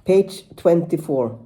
Page 24.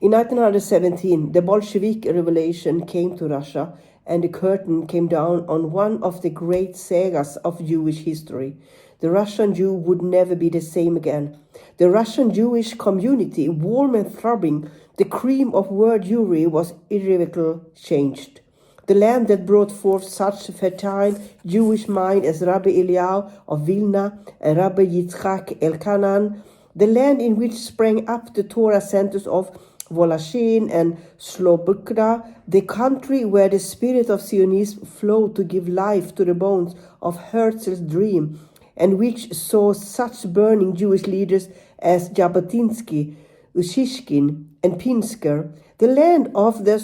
In 1917, the Bolshevik revolution came to Russia, and the curtain came down on one of the great sagas of Jewish history. The Russian Jew would never be the same again. The Russian Jewish community, warm and throbbing, the cream of world Jewry, was irrevocably changed. The land that brought forth such fertile Jewish mind as Rabbi Eliyahu of Vilna and Rabbi Yitzchak Elkanan, the land in which sprang up the Torah centers of Voloshin and Slobodka, the country where the spirit of Zionism flowed to give life to the bones of Herzl's dream, and which saw such burning Jewish leaders as Jabotinsky, Ushishkin, and Pinsker, the land of the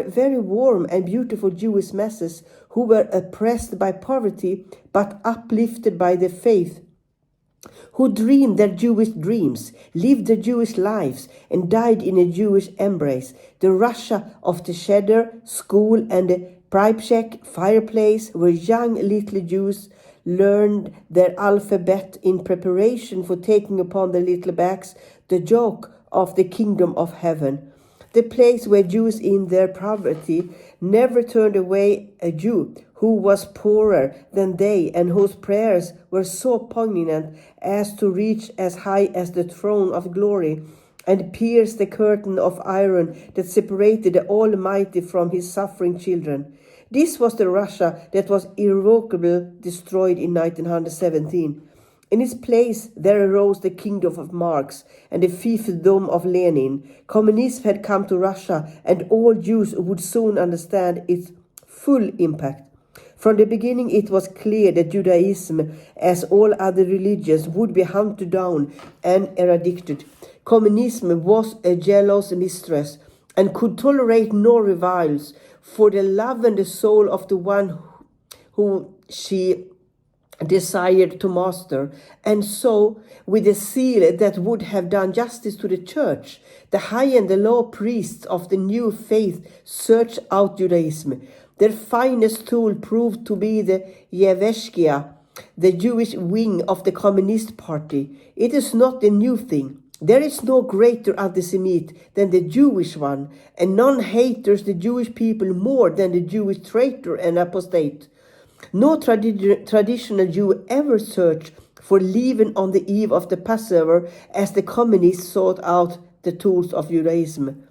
very warm and beautiful Jewish masses who were oppressed by poverty but uplifted by their faith, who dreamed their Jewish dreams, lived their Jewish lives, and died in a Jewish embrace, the Russia of the cheder, school, and the Pripyat fireplace, where young little Jews learned their alphabet in preparation for taking upon their little backs the yoke of the kingdom of heaven. The place where Jews in their poverty never turned away a Jew who was poorer than they and whose prayers were so poignant as to reach as high as the throne of glory and pierce the curtain of iron that separated the Almighty from his suffering children. This was the Russia that was irrevocably destroyed in 1917. In its place there arose the kingdom of Marx and the fiefdom of Lenin. Communism had come to Russia, and all Jews would soon understand its full impact. From the beginning it was clear that Judaism, as all other religions, would be hunted down and eradicated. Communism was a jealous mistress and could tolerate no revals for the love and the soul of the one who she desired to master, and so, with a zeal that would have done justice to the church, the high and the low priests of the new faith searched out Judaism. Their finest tool proved to be the Yeveshkia, the Jewish wing of the Communist Party. It is not a new thing. There is no greater anti-Semite than the Jewish one, and none haters the Jewish people more than the Jewish traitor and apostate. No traditional Jew ever searched for leaven on the eve of the Passover as the communists sought out the tools of Judaism.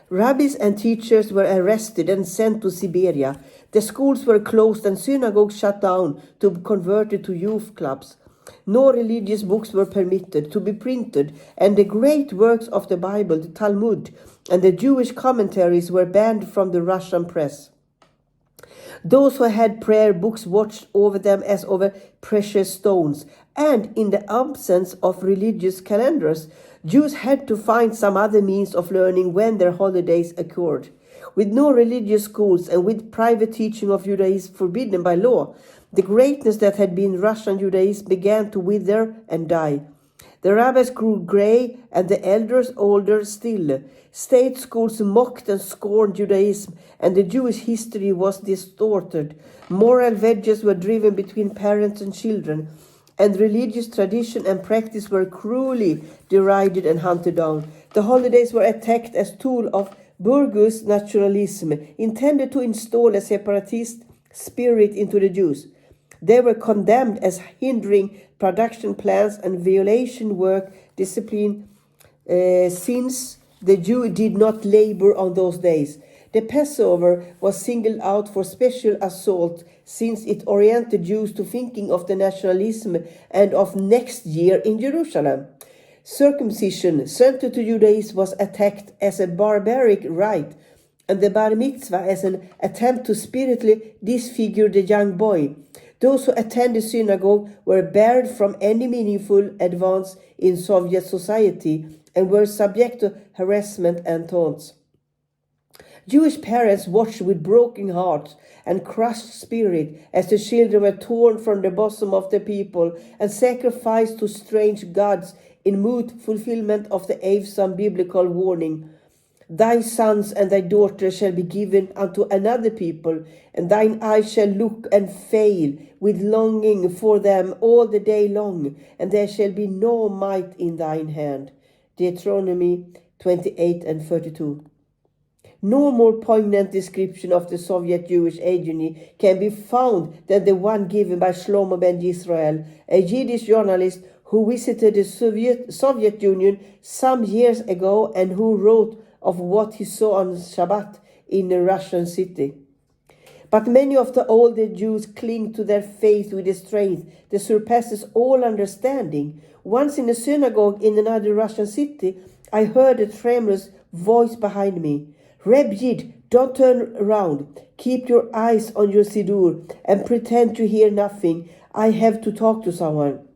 Rabbis and teachers were arrested and sent to Siberia. The schools were closed and synagogues shut down to be converted to youth clubs. No religious books were permitted to be printed, and the great works of the Bible, the Talmud, and the Jewish commentaries were banned from the Russian press. Those who had prayer books watched over them as over precious stones, and in the absence of religious calendars, Jews had to find some other means of learning when their holidays occurred. With no religious schools and with private teaching of Judaism forbidden by law, the greatness that had been Russian Judaism began to wither and die. The rabbis grew grey and the elders older still. State schools mocked and scorned Judaism, and the Jewish history was distorted. Moral wedges were driven between parents and children, and religious tradition and practice were cruelly derided and hunted down. The holidays were attacked as tool of bourgeois nationalism, intended to install a separatist spirit into the Jews. They were condemned as hindering production plans and violation work discipline since the Jew did not labor on those days. The Passover was singled out for special assault since it oriented Jews to thinking of the nationalism and of next year in Jerusalem. Circumcision, centered to Judaism, was attacked as a barbaric rite, and the bar mitzvah as an attempt to spiritually disfigure the young boy. Those who attended synagogue were barred from any meaningful advance in Soviet society and were subject to harassment and taunts. Jewish parents watched with broken hearts and crushed spirit as the children were torn from the bosom of the people and sacrificed to strange gods in mute fulfillment of the awesome biblical warning. Thy sons and thy daughters shall be given unto another people, and thine eyes shall look and fail with longing for them all the day long, and there shall be no might in thine hand. Deuteronomy 28 and 32. No more poignant description of the Soviet Jewish agony can be found than the one given by Shlomo ben Israel, a Yiddish journalist who visited the Soviet Union some years ago and who wrote of what he saw on Shabbat in a Russian city. But many of the older Jews cling to their faith with a strength that surpasses all understanding. Once in a synagogue in another Russian city, I heard a tremulous voice behind me. Reb Yid, don't turn around. Keep your eyes on your Siddur and pretend to hear nothing. I have to talk to someone.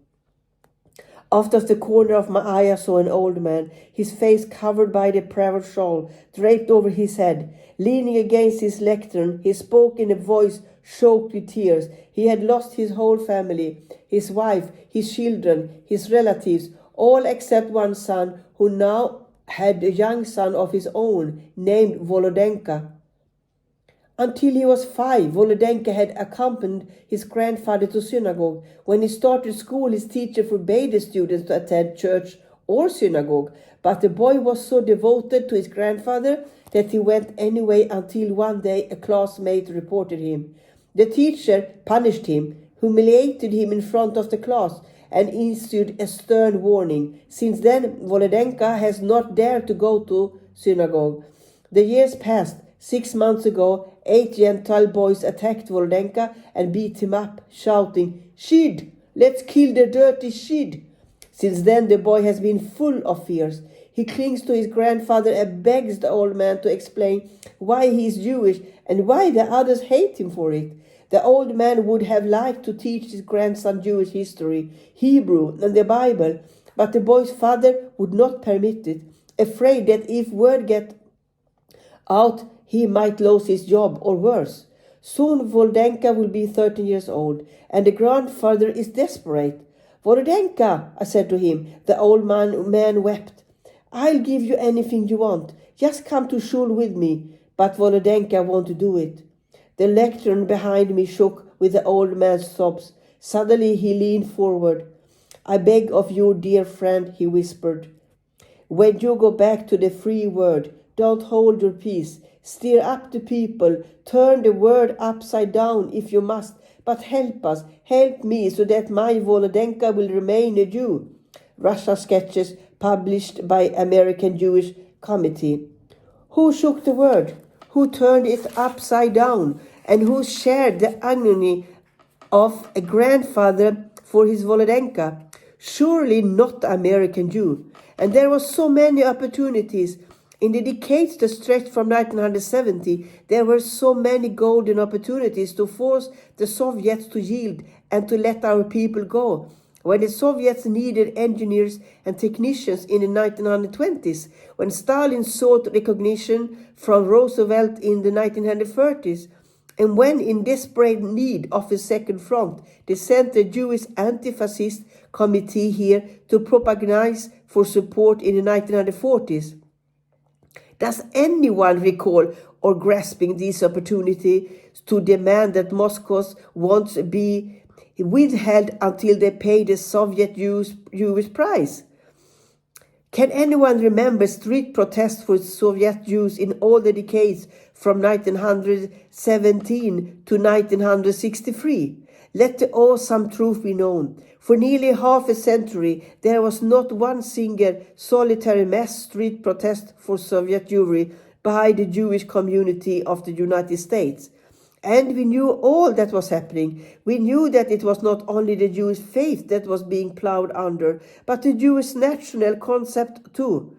Out of the corner of my eye I saw an old man, his face covered by the prayer shawl draped over his head. Leaning against his lectern, he spoke in a voice choked with tears. He had lost his whole family, his wife, his children, his relatives, all except one son who now had a young son of his own named Volodenka. Until he was 5, Volodenka had accompanied his grandfather to synagogue. When he started school, his teacher forbade the students to attend church or synagogue, but the boy was so devoted to his grandfather that he went anyway until one day a classmate reported him. The teacher punished him, humiliated him in front of the class, and issued a stern warning. Since then, Volodenka has not dared to go to synagogue. The years passed. 6 months ago, 8 Gentile boys attacked Volodenka and beat him up, shouting, "Shid! Let's kill the dirty Shid!" Since then, the boy has been full of fears. He clings to his grandfather and begs the old man to explain why he is Jewish and why the others hate him for it. The old man would have liked to teach his grandson Jewish history, Hebrew, and the Bible, but the boy's father would not permit it, afraid that if word get out, he might lose his job or worse. Soon Volodenka will be 13 years old, and the grandfather is desperate. "Volodenka," I said to him. The old man wept. "I'll give you anything you want. Just come to shul with me." But Volodenka won't do it. The lectern behind me shook with the old man's sobs. Suddenly he leaned forward. "I beg of you, dear friend," he whispered. "When you go back to the free word, don't hold your peace. Stir up the people. Turn the word upside down if you must. But help us, help me, so that my Volodenka will remain a Jew." Russia sketches published by American Jewish Committee. Who shook the word? Who turned it upside down? And who shared the agony of a grandfather for his Volodenka? Surely not the American Jew. And there were so many opportunities. In the decades that stretched from 1970, there were so many golden opportunities to force the Soviets to yield and to let our people go. When the Soviets needed engineers and technicians in the 1920s, when Stalin sought recognition from Roosevelt in the 1930s, and when in desperate need of a second front, they sent the Jewish anti-fascist committee here to propagandize for support in the 1940s. Does anyone recall or grasping this opportunity to demand that Moscow's wants be withheld until they pay the Soviet Jewish price? Can anyone remember street protests for Soviet Jews in all the decades from 1917 to 1963? Let the awesome truth be known. For nearly half a century, there was not one single solitary mass street protest for Soviet Jewry by the Jewish community of the United States. And we knew all that was happening. We knew that it was not only the Jewish faith that was being plowed under, but the Jewish national concept too.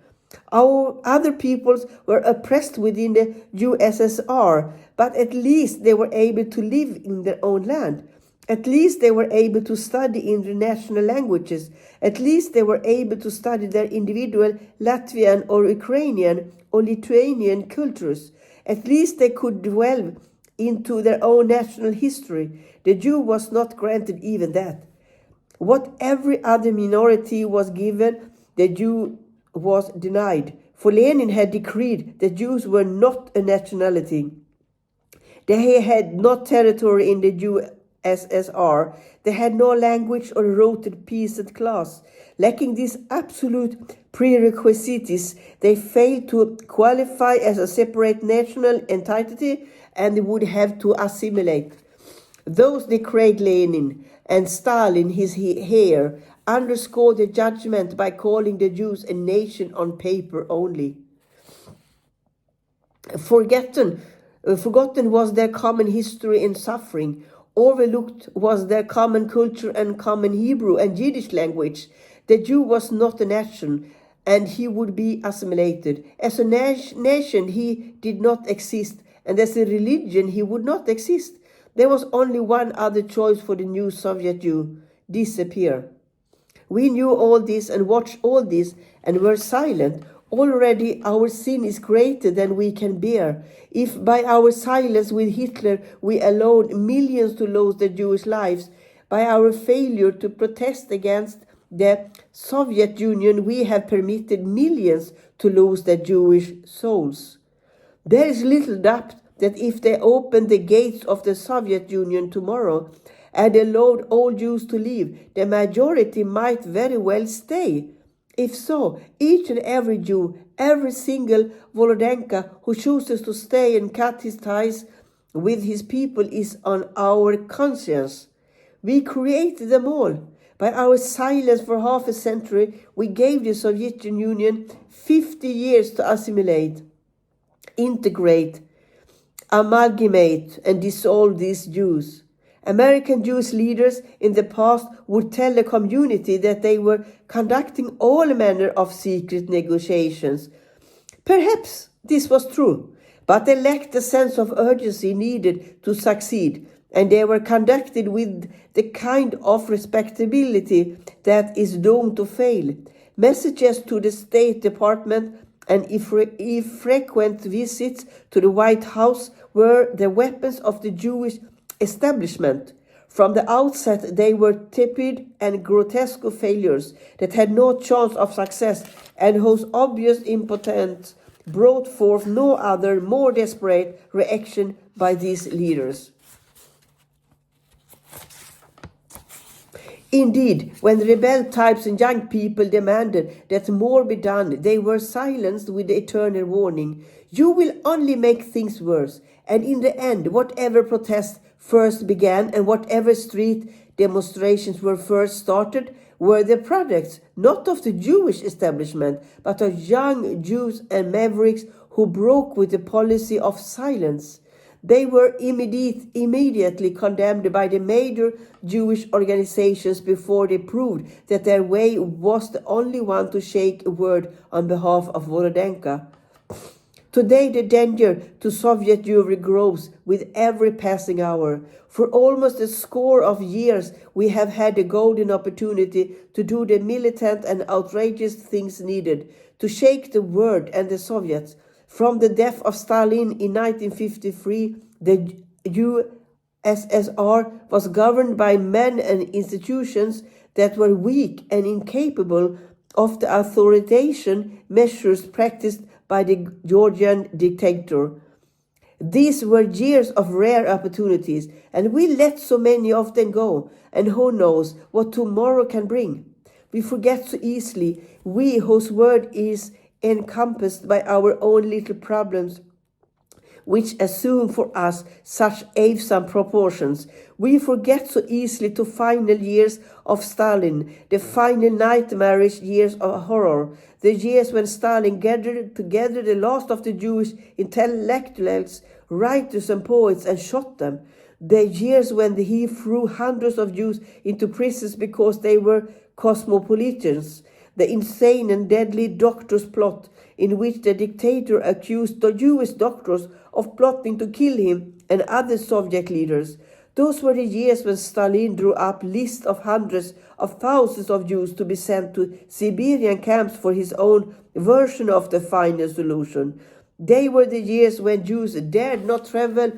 Our other peoples were oppressed within the USSR, but at least they were able to live in their own land. At least they were able to study in their national languages. At least they were able to study their individual Latvian or Ukrainian or Lithuanian cultures. At least they could delve into their own national history. The Jew was not granted even that. What every other minority was given, the Jew was denied. For Lenin had decreed that Jews were not a nationality. They had no territory in the USSR, they had no language or rooted peasant class. Lacking these absolute prerequisites, they failed to qualify as a separate national entity and they would have to assimilate. Those declared Lenin and Stalin, his heir, underscored the judgment by calling the Jews a nation on paper only. Forgotten was their common history and suffering. Overlooked was their common culture and common Hebrew and Yiddish language. The Jew was not a nation, and he would be assimilated. As a nation, he did not exist, and as a religion, he would not exist. There was only one other choice for the new Soviet Jew: disappear. We knew all this and watched all this and were silent. Already our sin is greater than we can bear. If by our silence with Hitler we allowed millions to lose their Jewish lives, by our failure to protest against the Soviet Union we have permitted millions to lose their Jewish souls. There is little doubt that if they opened the gates of the Soviet Union tomorrow and allowed all Jews to leave, the majority might very well stay. If so, each and every Jew, every single Volodenka who chooses to stay and cut his ties with his people is on our conscience. We created them all. By our silence for half a century, we gave the Soviet Union 50 years to assimilate, integrate, amalgamate, and dissolve these Jews. American Jewish leaders in the past would tell the community that they were conducting all manner of secret negotiations. Perhaps this was true, but they lacked the sense of urgency needed to succeed, and they were conducted with the kind of respectability that is doomed to fail. Messages to the State Department and infrequent visits to the White House were the weapons of the Jewish establishment. From the outset, they were tepid and grotesque failures that had no chance of success and whose obvious impotence brought forth no other, more desperate reaction by these leaders. Indeed, when rebel types and young people demanded that more be done, they were silenced with the eternal warning: you will only make things worse. And in the end, whatever protests first began and whatever street demonstrations were first started were the products not of the Jewish establishment, but of young Jews and mavericks who broke with the policy of silence. They were immediately condemned by the major Jewish organizations before they proved that their way was the only one to shake a word on behalf of Volodenka. Today the danger to Soviet Jewry grows with every passing hour. For almost a score of years we have had the golden opportunity to do the militant and outrageous things needed to shake the world and the Soviets. From the death of Stalin in 1953, the USSR was governed by men and institutions that were weak and incapable of the authoritarian measures practiced by the Georgian dictator. These were years of rare opportunities, and we let so many of them go, and who knows what tomorrow can bring. We forget so easily, we whose word is encompassed by our own little problems, which assume for us such awesome proportions. We forget so easily the final years of Stalin, the final nightmarish years of horror, the years when Stalin gathered together the last of the Jewish intellectuals, writers and poets and shot them, the years when he threw hundreds of Jews into prisons because they were cosmopolitans, the insane and deadly doctor's plot in which the dictator accused the Jewish doctors of plotting to kill him and other Soviet leaders. Those were the years when Stalin drew up lists of hundreds of thousands of Jews to be sent to Siberian camps for his own version of the final solution. They were the years when Jews dared not travel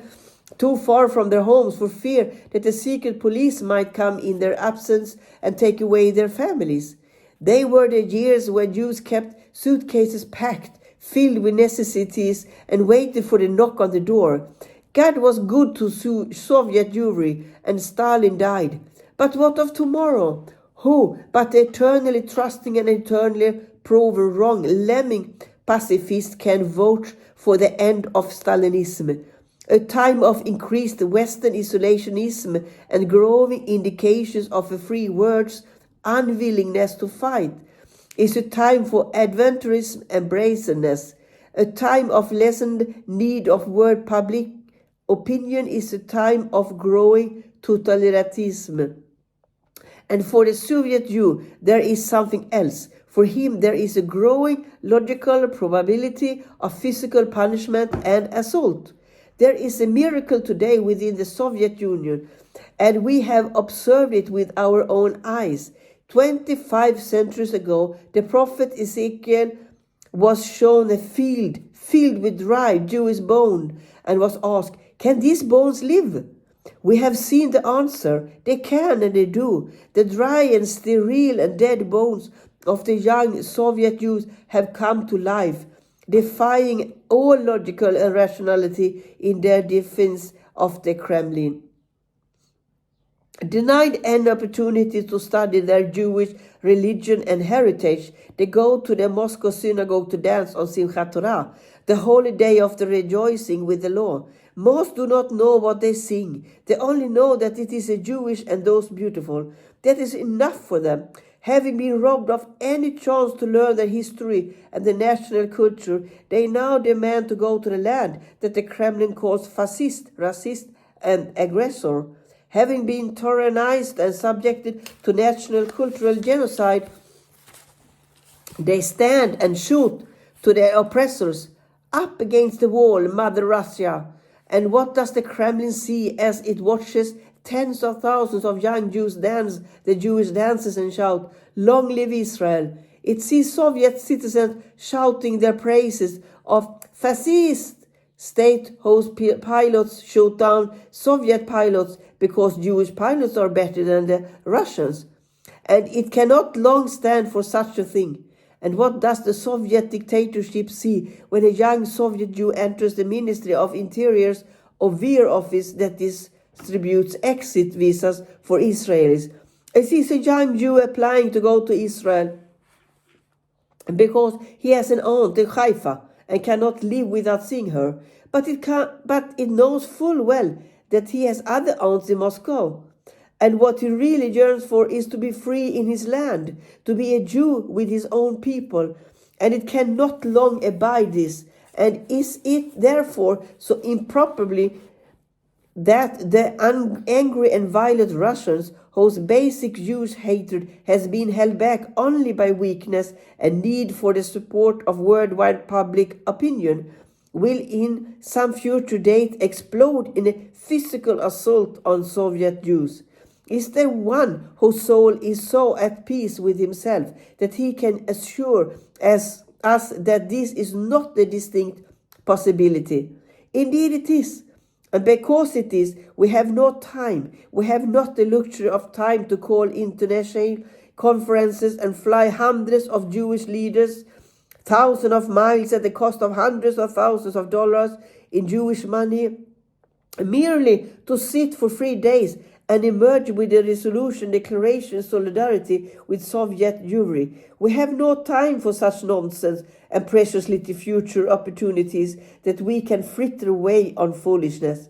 too far from their homes for fear that the secret police might come in their absence and take away their families. They were the years when Jews kept suitcases packed, filled with necessities, and waited for the knock on the door. God was good to Soviet Jewry, and Stalin died. But what of tomorrow? Who but the eternally trusting and eternally proven wrong lemming pacifist can vote for the end of Stalinism? A time of increased Western isolationism and growing indications of a free world's unwillingness to fight is a time for adventurism and brazenness. A time of lessened need of world public opinion is a time of growing totalitarianism. And for the Soviet Jew, there is something else. For him, there is a growing logical probability of physical punishment and assault. There is a miracle today within the Soviet Union, and we have observed it with our own eyes. 25 centuries ago, the prophet Ezekiel was shown a field filled with dry Jewish bones and was asked, "Can these bones live?" We have seen the answer. They can and they do. The dry and sterile and dead bones of the young Soviet Jews have come to life, defying all logical and rationality in their defense of the Kremlin. Denied an opportunity to study their Jewish religion and heritage, they go to the Moscow synagogue to dance on Simchat Torah, the holy day of the rejoicing with the law. Most do not know what they sing. They only know that it is a Jewish and those beautiful. That is enough for them. Having been robbed of any chance to learn their history and the national culture, they now demand to go to the land that the Kremlin calls fascist, racist, and aggressor. Having been tyrannized and subjected to national cultural genocide, they stand and shoot to their oppressors. Up against the wall, Mother Russia. And what does the Kremlin see as it watches tens of thousands of young Jews dance the Jewish dances and shout, "Long live Israel"? It sees Soviet citizens shouting their praises of fascist. State-host pilots shoot down Soviet pilots because Jewish pilots are better than the Russians. And it cannot long stand for such a thing. And what does the Soviet dictatorship see when a young Soviet Jew enters the Ministry of Interior's MEIR office that distributes exit visas for Israelis? It sees a young Jew applying to go to Israel because he has an aunt in Haifa and cannot live without seeing her. But it knows full well that he has other aunts in Moscow. And what he really yearns for is to be free in his land, to be a Jew with his own people. And it cannot long abide this. And is it therefore so improbably that the angry and violent Russians, whose basic Jewish hatred has been held back only by weakness and need for the support of worldwide public opinion, will in some future date explode in a physical assault on Soviet Jews? Is there one whose soul is so at peace with himself that he can assure us that this is not a distinct possibility? Indeed it is. And because it is, we have no time. We have not the luxury of time to call international conferences and fly hundreds of Jewish leaders, thousands of miles at the cost of hundreds of thousands of dollars in Jewish money, merely to sit for 3 days and emerge with a resolution declaration solidarity with Soviet Jewry. We have no time for such nonsense and precious little future opportunities that we can fritter away on foolishness.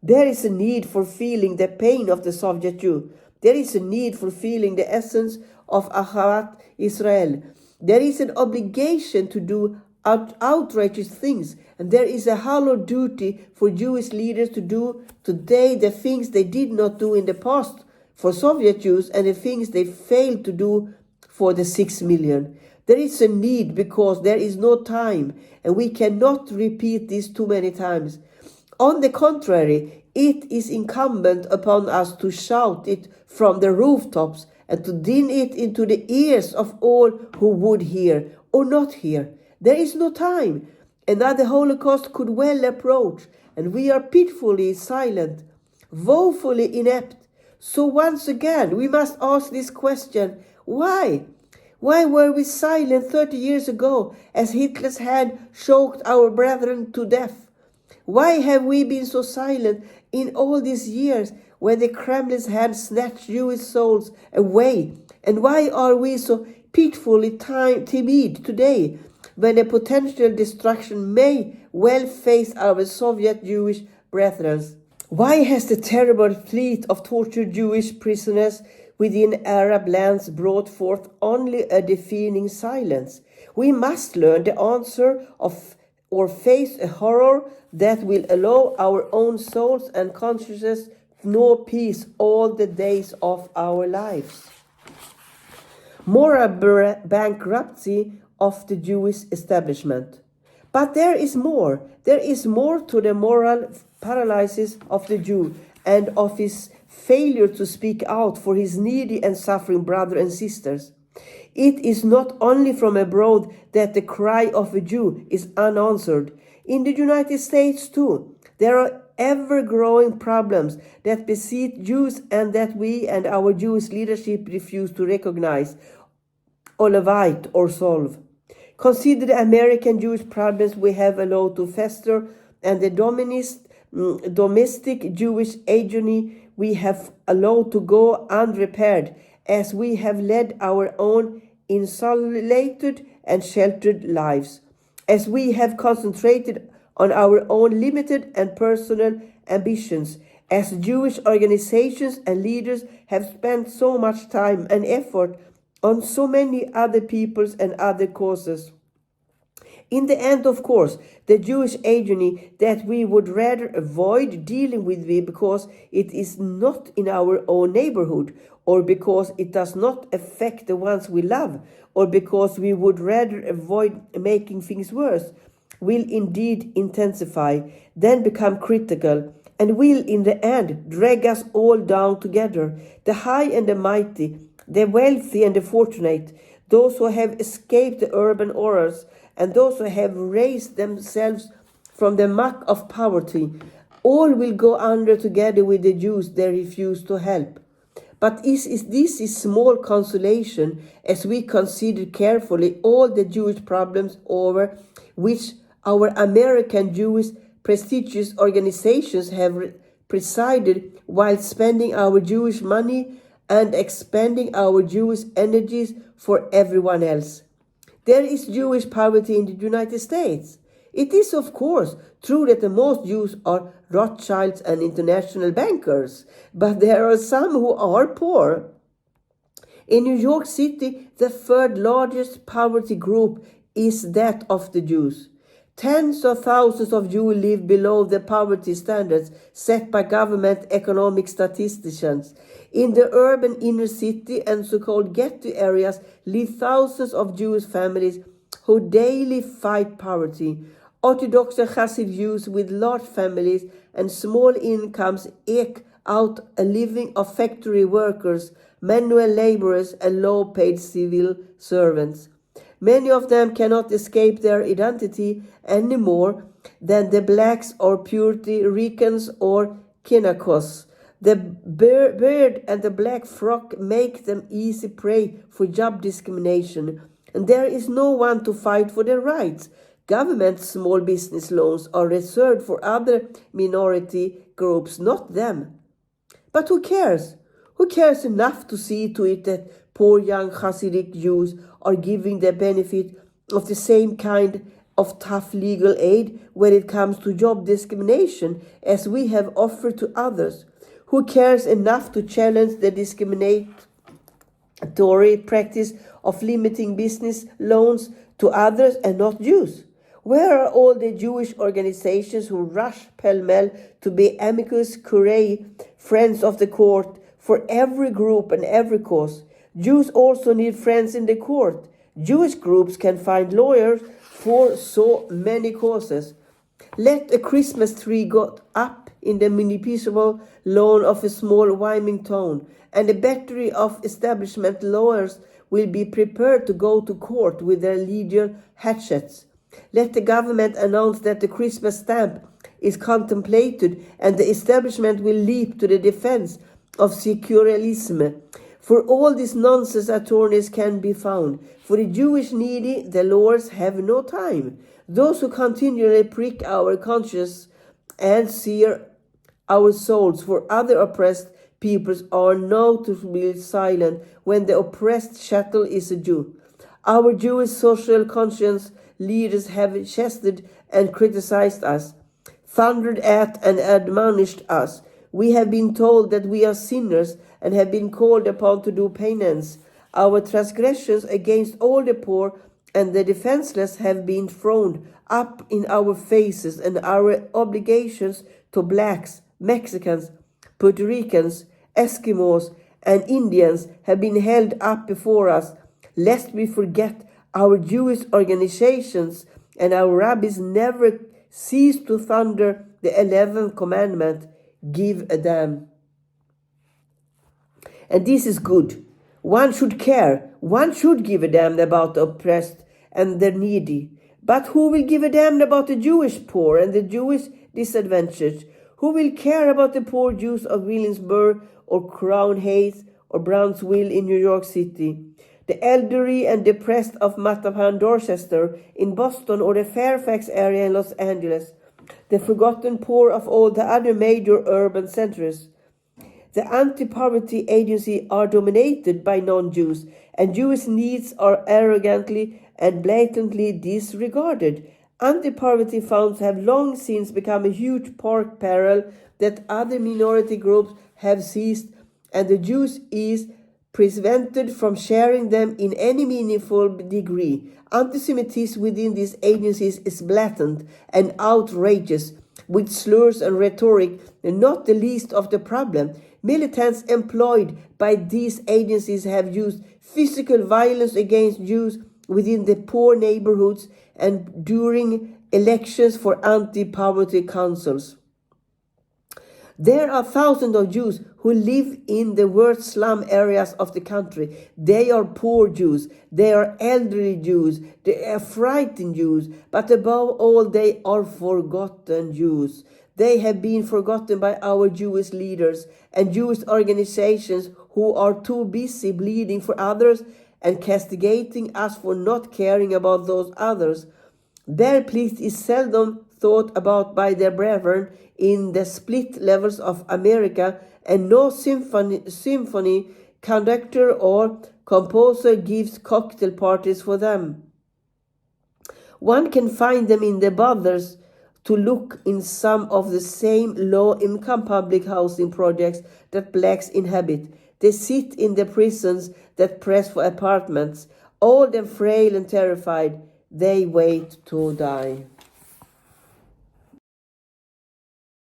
There is a need for feeling the pain of the Soviet Jew. There is a need for feeling the essence of Ahavat Israel. There is an obligation to do outrageous things, and there is a hollow duty for Jewish leaders to do today the things they did not do in the past for Soviet Jews and the things they failed to do for the 6 million. There is a need because there is no time, and we cannot repeat this too many times. On the contrary, it is incumbent upon us to shout it from the rooftops and to din it into the ears of all who would hear or not hear. There is no time. Another Holocaust could well approach, and we are pitifully silent, woefully inept. So once again, we must ask this question: why? Why were we silent 30 years ago as Hitler's hand choked our brethren to death? Why have we been so silent in all these years when the Kremlin had snatched Jewish souls away? And why are we so pitifully timid today when a potential destruction may well face our Soviet Jewish brethren? Why has the terrible fleet of tortured Jewish prisoners within Arab lands brought forth only a deafening silence? We must learn the answer of or face a horror that will allow our own souls and consciences no peace all the days of our lives. Moral bankruptcy of the Jewish establishment. But there is more. There is more to the moral paralysis of the Jew and of his failure to speak out for his needy and suffering brothers and sisters. It is not only from abroad that the cry of a Jew is unanswered. In the United States too, there are ever-growing problems that beset Jews and that we and our Jewish leadership refuse to recognize, elevate, or solve. Consider the American Jewish problems we have allowed to fester and the domestic Jewish agony we have allowed to go unrepaired, as we have led our own insulated and sheltered lives, as we have concentrated on our own limited and personal ambitions, as Jewish organizations and leaders have spent so much time and effort on so many other peoples and other causes. In the end, of course, the Jewish agony that we would rather avoid dealing with because it is not in our own neighborhood, or because it does not affect the ones we love, or because we would rather avoid making things worse, will indeed intensify, then become critical, and will in the end drag us all down together, the high and the mighty, the wealthy and the fortunate, those who have escaped the urban horrors, and those who have raised themselves from the muck of poverty. All will go under together with the Jews they refuse to help. But this is small consolation as we consider carefully all the Jewish problems over which our American Jewish prestigious organizations have presided while spending our Jewish money and expending our Jewish energies for everyone else. There is Jewish poverty in the United States. It is, of course, true that the most Jews are Rothschilds and international bankers, but there are some who are poor. In New York City, the third largest poverty group is that of the Jews. Tens of thousands of Jews live below the poverty standards set by government economic statisticians. In the urban inner city and so-called ghetto areas live thousands of Jewish families who daily fight poverty. Orthodox and Hasidic Jews with large families and small incomes eke out a living of factory workers, manual laborers, and low-paid civil servants. Many of them cannot escape their identity any more than the blacks or Puerto Ricans or Kinakos. The beard and the black frock make them easy prey for job discrimination, and there is no one to fight for their rights. Government small business loans are reserved for other minority groups, not them. But who cares? Who cares enough to see to it that poor young Hasidic Jews are giving the benefit of the same kind of tough legal aid when it comes to job discrimination as we have offered to others? Who cares enough to challenge the discriminatory practice of limiting business loans to others and not Jews? Where are all the Jewish organizations who rush pell-mell to be amicus curiae, friends of the court, for every group and every cause? Jews also need friends in the court. Jewish groups can find lawyers for so many causes. Let a Christmas tree go up in the municipal lawn of a small Wyoming town, and a battery of establishment lawyers will be prepared to go to court with their legion hatchets. Let the government announce that the Christmas stamp is contemplated, and the establishment will leap to the defense of secularism. For all this nonsense, attorneys can be found. For the Jewish needy, the lawyers have no time. Those who continually prick our conscience and sear our souls, for other oppressed peoples are noticeably silent when the oppressed chattel is a Jew. Our Jewish social conscience leaders have chastised and criticized us, thundered at and admonished us. We have been told that we are sinners and have been called upon to do penance. Our transgressions against all the poor and the defenseless have been thrown up in our faces, and our obligations to blacks, Mexicans, Puerto Ricans, Eskimos, and Indians have been held up before us, lest we forget our Jewish organizations, and our rabbis never cease to thunder the 11th commandment, give a damn. And this is good. One should care. One should give a damn about the oppressed and the needy. But who will give a damn about the Jewish poor and the Jewish disadvantaged? Who will care about the poor Jews of Williamsburg or Crown Heights or Brownsville in New York City? The elderly and depressed of Mattapan, Dorchester in Boston, or the Fairfax area in Los Angeles? The forgotten poor of all the other major urban centers? The anti-poverty agency are dominated by non-Jews, and Jewish needs are arrogantly and blatantly disregarded. Anti-poverty funds have long since become a huge pork barrel that other minority groups have seized, and the Jews is prevented from sharing them in any meaningful degree. Anti-Semitism within these agencies is blatant and outrageous, with slurs and rhetoric, and not the least of the problem. Militants employed by these agencies have used physical violence against Jews within the poor neighborhoods and during elections for anti-poverty councils. There are thousands of Jews who live in the worst slum areas of the country. They are poor Jews, they are elderly Jews, they are frightened Jews, but above all they are forgotten Jews. They have been forgotten by our Jewish leaders and Jewish organizations who are too busy bleeding for others and castigating us for not caring about those others. Their plight is seldom thought about by their brethren in the split levels of America, and no symphony conductor or composer gives cocktail parties for them. One can find them in the bothers to look in some of the same low-income public housing projects that blacks inhabit. They sit in the prisons that press for apartments, old and frail and terrified. They wait to die.